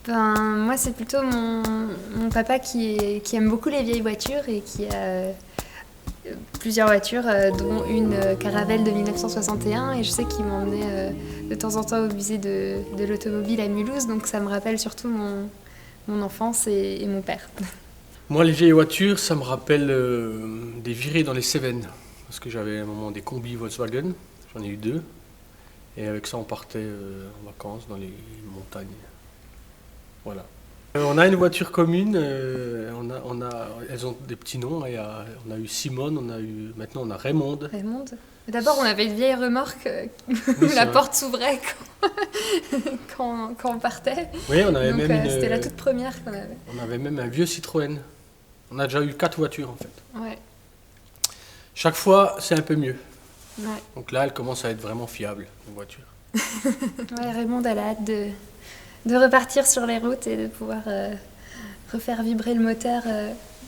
Moi, c'est plutôt mon papa qui aime beaucoup les vieilles voitures et qui a plusieurs voitures, dont une Caravelle de 1961. Et je sais qu'il m'emmenait de temps en temps au musée de l'automobile à Mulhouse. Donc ça me rappelle surtout mon enfance et mon père. Moi, les vieilles voitures, ça me rappelle des virées dans les Cévennes. Parce que j'avais à un moment des combis Volkswagen, j'en ai eu deux. Et avec ça, on partait en vacances dans les montagnes. Voilà. On a une voiture commune, elles ont des petits noms. On a eu Simone, maintenant on a Raymonde. Raymond. D'abord, on avait une vieille remorque où Oui, c'est la vrai. porte s'ouvrait quand on partait. Oui, on avait Donc même c'était la toute première qu'on avait. on avait même un vieux Citroën. On a déjà eu quatre voitures en fait. Ouais, Chaque fois, c'est un peu mieux. ouais. Donc là, elle commence à être vraiment fiable, une voiture. Ouais, Raymond, elle a hâte de repartir sur les routes et de pouvoir refaire vibrer le moteur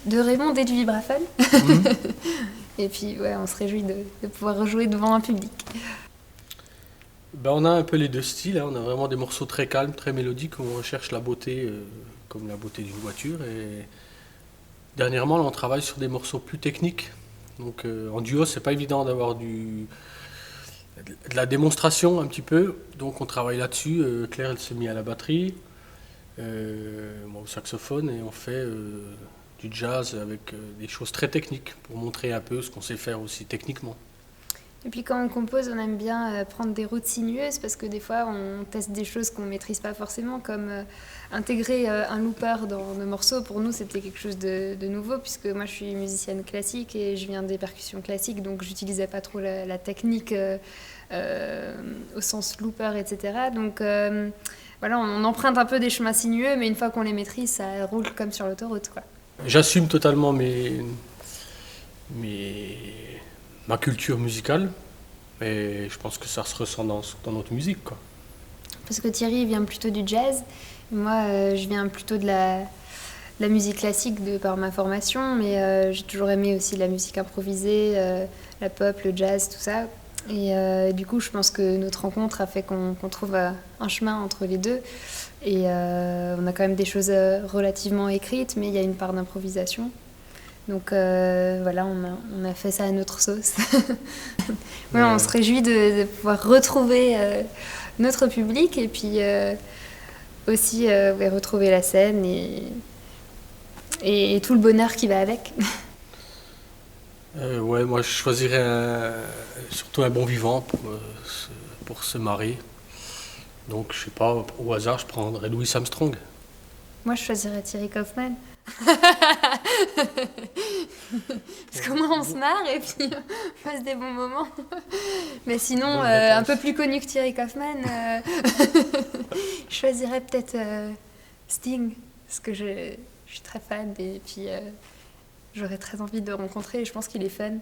de Raymond et du vibraphone. Mhm. Et puis, ouais, on se réjouit de pouvoir rejouer devant un public. Ben, on a un peu les deux styles, hein. On a vraiment des morceaux très calmes, très mélodiques, où on recherche la beauté, comme la beauté d'une voiture. Et dernièrement, là, on travaille sur des morceaux plus techniques. Donc en duo, c'est pas évident d'avoir de la démonstration un petit peu. Donc on travaille là-dessus. Claire, elle s'est mise à la batterie, moi au saxophone, et on fait du jazz avec des choses très techniques pour montrer un peu ce qu'on sait faire aussi techniquement. Et puis quand on compose, on aime bien prendre des routes sinueuses parce que des fois on teste des choses qu'on ne maîtrise pas forcément, comme intégrer un looper dans nos morceaux. Pour nous, c'était quelque chose de nouveau puisque moi je suis musicienne classique et je viens des percussions classiques, donc j'utilisais pas trop la technique au sens looper, etc. Donc voilà, on emprunte un peu des chemins sinueux, mais une fois qu'on les maîtrise, ça roule comme sur l'autoroute, quoi. J'assume totalement mes- ma culture musicale, et je pense que ça se ressent dans notre musique, quoi. Parce que Thierry vient plutôt du jazz, et moi je viens plutôt de la musique classique de par ma formation, mais j'ai toujours aimé aussi la musique improvisée, la pop, le jazz, tout ça. Et du coup, je pense que notre rencontre a fait qu'on trouve un chemin entre les deux. Et on a quand même des choses relativement écrites, mais il y a une part d'improvisation. Donc voilà, on a fait ça à notre sauce. Ouais, on Euh, se réjouit de pouvoir retrouver notre public et puis aussi ouais, retrouver la scène et tout le bonheur qui va avec. ouais, moi je choisirais surtout un bon vivant pour se marier. Donc je sais pas, au hasard, je prendrais Louis Armstrong. Moi, je choisirais Thierry Kaufmann. Parce qu'au moins on se marre et puis on passe des bons moments. Mais sinon, Bonne un peu réponse. plus connu que Thierry Kaufmann, je choisirais peut-être Sting. Parce que je suis très fan et puis j'aurais très envie de le rencontrer et je pense qu'il est fun.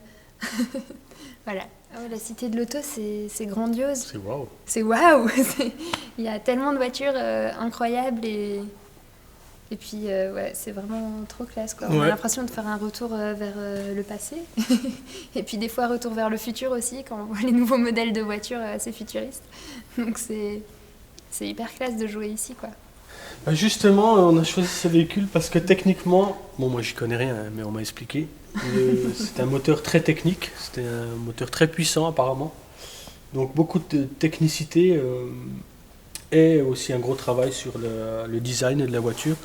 Voilà. Ah ouais, la cité de l'auto, c'est grandiose. C'est waouh. C'est waouh! Il y a tellement de voitures incroyables et puis ouais, c'est vraiment trop classe, quoi. On a Ouais. l'impression de faire un retour vers le passé et puis des fois retour vers le futur aussi quand on voit les nouveaux modèles de voitures assez futuristes. Donc c'est hyper classe de jouer ici, quoi. Bah, justement, on a choisi ce véhicule parce que techniquement, bon moi j'y connais rien, hein, mais on m'a expliqué. C'est un moteur très technique, c'était un moteur très puissant apparemment. Donc beaucoup de technicité et aussi un gros travail sur le design de la voiture.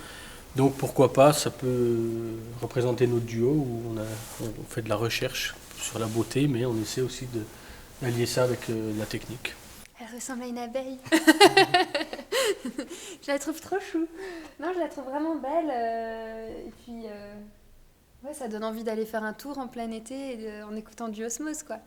Donc pourquoi pas, ça peut représenter notre duo où on fait de la recherche sur la beauté, mais on essaie aussi d'allier ça avec la technique. Elle ressemble à une abeille. Je la trouve trop chou. Non, je la trouve vraiment belle. Et puis, ouais, ça donne envie d'aller faire un tour en plein été en écoutant du Osmose, quoi.